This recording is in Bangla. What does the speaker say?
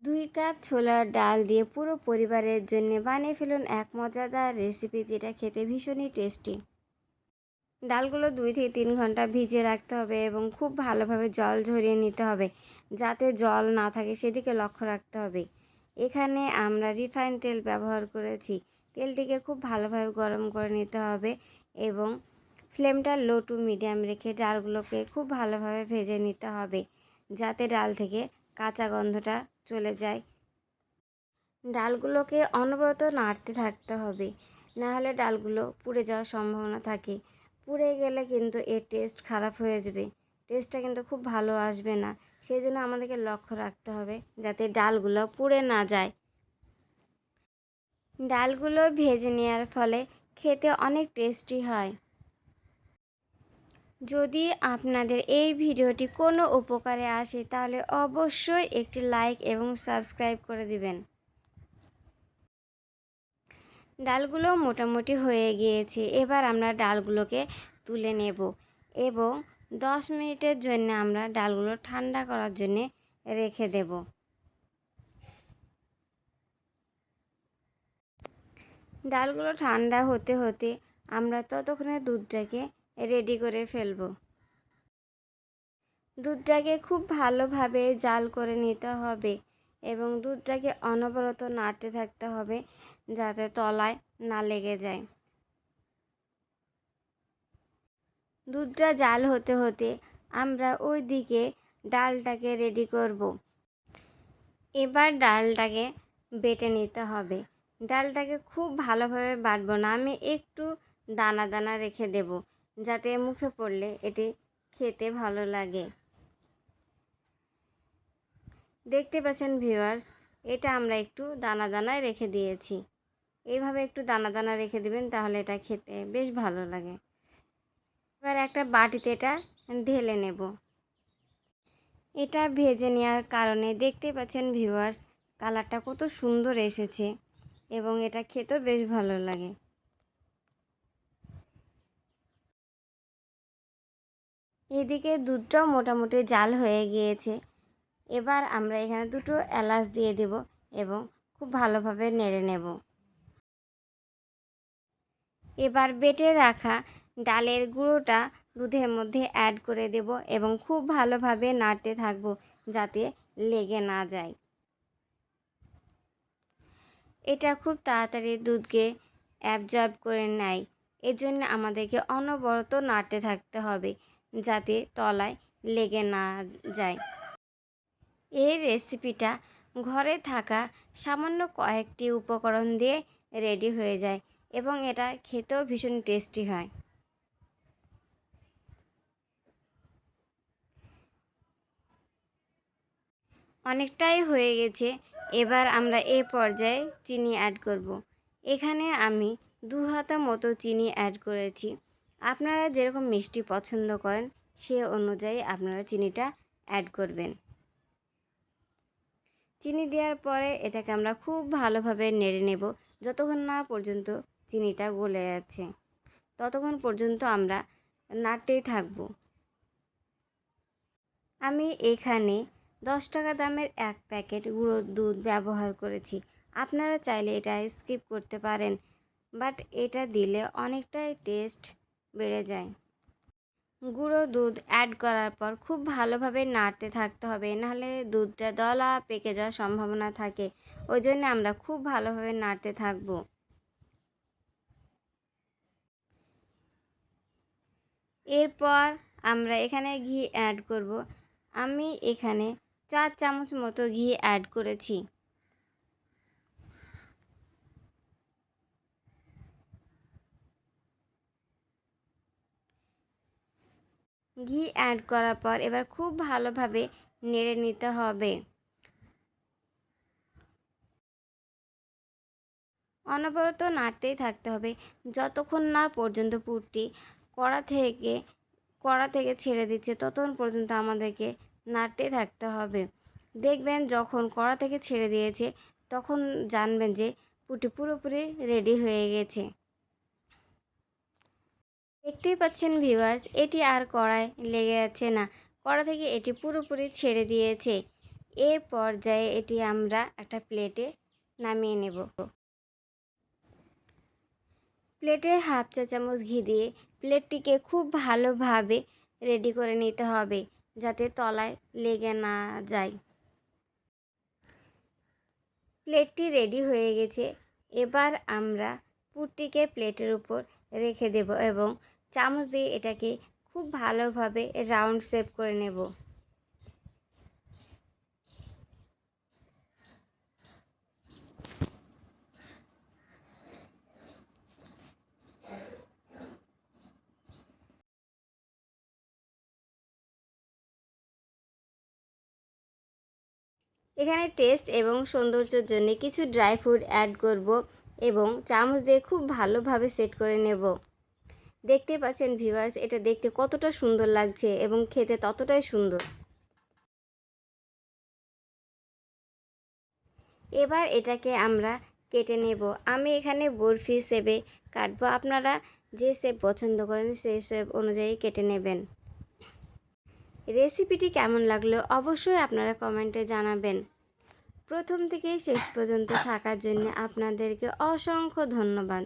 2 কাপ ছোলার ডাল দিয়ে পুরো পরিবারের জন্য বানিয়ে ফেলুন এক মজাদার রেসিপি, যেটা খেতে ভীষণই টেস্টি। ডালগুলো 2 থেকে 3 ঘন্টা ভিজিয়ে রাখতে হবে এবং খুব ভালোভাবে জল ঝরিয়ে নিতে হবে, যাতে জল না থাকে সেদিকে লক্ষ্য রাখতে হবে। এখানে আমরা রিফাইন তেল ব্যবহার করেছি। তেলটিকে খুব ভালোভাবে গরম করে নিতে হবে এবং ফ্লেমটা লো টু মিডিয়াম রেখে ডালগুলোকে খুব ভালোভাবে ভেজে নিতে হবে, যাতে ডাল থেকে কাঁচা গন্ধটা চলে যায়। ডালগুলোকে অনবরত নাড়তে থাকতে হবে, না হলে ডালগুলো পুড়ে যাওয়ার সম্ভাবনা থাকে। পুড়ে গেলে কিন্তু এর টেস্ট খারাপ হয়ে যাবে, টেস্টটা কিন্তু খুব ভালো আসবে না। সেই জন্য আমাদেরকে লক্ষ্য রাখতে হবে যাতে ডালগুলো পুড়ে না যায়। ডালগুলো ভেজে নেওয়ার ফলে খেতে অনেক টেস্টি হয়। যদি আপনাদের এই ভিডিওটি কোনো উপকারে আসে তাহলে অবশ্যই একটি লাইক এবং সাবস্ক্রাইব করে দিবেন। ডালগুলো মোটামুটি হয়ে গিয়েছে। এবার আমরা ডালগুলোকে তুলে নেব এবং 10 মিনিটের জন্য আমরা ডালগুলো ঠান্ডা করার জন্য রেখে দেব। ডালগুলো ঠান্ডা হতে হতে আমরা ততক্ষণে দুধটাকে রেডি করে ফেলব। দুধটাকে খুব ভালোভাবে জাল করে নিতে হবে এবং দুধটাকে অনবরত নাড়তে থাকতে হবে, যাতে তলায় না লেগে যায়। দুধটা জাল হতে হতে আমরা ওই দিকে ডালটাকে রেডি করব। এবার ডালটাকে বেটে নিতে হবে। ডালটাকে খুব ভালোভাবে বাটবো না, আমি একটু দানা দানা রেখে দেব, যাতে মুখে পড়লে এটি খেতে ভালো লাগে। দেখতে পাচ্ছেন ভিউয়ার্স, এটা আমরা একটু দানা দানায় রেখে দিয়েছি। এইভাবে একটু দানা দানা রেখে দিবেন, তাহলে এটা খেতে বেশ ভালো লাগে। এবার একটা বাটিতে এটা ঢেলে নেব। এটা ভেজে নেওয়ার কারণে দেখতে পাচ্ছেন ভিউয়ার্স, কালারটা কত সুন্দর এসেছে এবং এটা খেতেও বেশ ভালো লাগে। এদিকে দুধটাও মোটামুটি জাল হয়ে গিয়েছে। এবার আমরা এখানে 2টো এলাচ দিয়ে দেব এবং খুব ভালোভাবে নেড়ে নেব। এবার বেটে রাখা ডালের গুঁড়োটা দুধের মধ্যে অ্যাড করে দেব এবং খুব ভালোভাবে নাড়তে থাকব, যাতে লেগে না যায়। এটা খুব তাড়াতাড়ি দুধকে অ্যাবজর্ব করে নেয়, এজন্য আমাদেরকে অনবরত নাড়তে থাকতে হবে, যাতে তলায় লেগে না যায়। এই রেসিপিটা ঘরে থাকা সামান্য কয়েকটি উপকরণ দিয়ে রেডি হয়ে যায় এবং এটা খেতেও ভীষণ টেস্টি হয়। অনেকটাই হয়ে গেছে। এবার আমরা এই পর্যায়ে চিনি অ্যাড করব। এখানে আমি 2 হাতা মতো চিনি অ্যাড করেছি। আপনারা যেরকম মিষ্টি পছন্দ করেন সে অনুযায়ী আপনারা চিনিটা অ্যাড করবেন। চিনি দেওয়ার পরে এটাকে আমরা খুব ভালোভাবে নেড়ে নেব, যতক্ষণ না পর্যন্ত চিনিটা গলে যাচ্ছে ততক্ষণ পর্যন্ত আমরা নাড়তেই থাকব। আমি এখানে 10 টাকা দামের এক প্যাকেট গুঁড়ো দুধ ব্যবহার করেছি। আপনারা চাইলে এটা স্কিপ করতে পারেন, বাট এটা দিলে অনেকটাই টেস্ট বেড়ে যায়। গুঁড়ো দুধ অ্যাড করার পর খুব ভালোভাবে নাড়তে থাকতে হবে, নাহলে দুধটা দলা পেকে যাওয়ার সম্ভাবনা থাকে। ওই জন্য আমরা খুব ভালোভাবে নাড়তে থাকব। এরপর আমরা এখানে ঘি অ্যাড করব। আমি এখানে 4 চামচ মতো ঘি অ্যাড করেছি। ঘি অ্যাড করার পর এবার খুব ভালোভাবে নেড়ে নিতে হবে। অনবরত নাড়তেই থাকতে হবে যতক্ষণ না পর্যন্ত পুরটি কড়া থেকে ছেড়ে দিচ্ছে, ততক্ষণ পর্যন্ত আমাদেরকে নাড়তেই থাকতে হবে। দেখবেন যখন কড়া থেকে ছেড়ে দিয়েছে তখন জানবেন যে পুরটি পুরোপুরি রেডি হয়ে গেছে। দেখতেই পাচ্ছেন ভিউয়ার্স, এটি আর কড়ায় লেগে যাচ্ছে না, কড়া থেকে এটি পুরোপুরি ছেড়ে দিয়েছে। এ পর্যায়ে এটি আমরা একটা প্লেটে নামিয়ে নেব। প্লেটে হাফ চা চামচ ঘি দিয়ে প্লেটটিকে খুব ভালোভাবে রেডি করে নিতে হবে, যাতে তলায় লেগে না যায়। প্লেটটি রেডি হয়ে গেছে। এবার আমরা পুরটিকে প্লেটের উপর রেখে দেব এবং চামচ দিয়ে এটাকে খুব ভালোভাবে রাউন্ড শেপ করে নেব। এখানে টেস্ট এবং সৌন্দর্যের জন্য কিছু ড্রাই ফ্রুট অ্যাড করব এবং চামচ দিয়ে খুব ভালোভাবে সেট করে নেব। দেখতে পাচ্ছেন ভিউয়ার্স, এটা দেখতে কতটা সুন্দর লাগছে এবং খেতে ততটাই সুন্দর। এবার এটাকে আমরা কেটে নেব। আমি এখানে বরফি শেপে কাটবো, আপনারা যে শেপ পছন্দ করেন সেই শেপ অনুযায়ী কেটে নেবেন। রেসিপিটি কেমন লাগলো অবশ্যই আপনারা কমেন্টে জানাবেন। প্রথম থেকে শেষ পর্যন্ত থাকার জন্য আপনাদেরকে অসংখ্য ধন্যবাদ।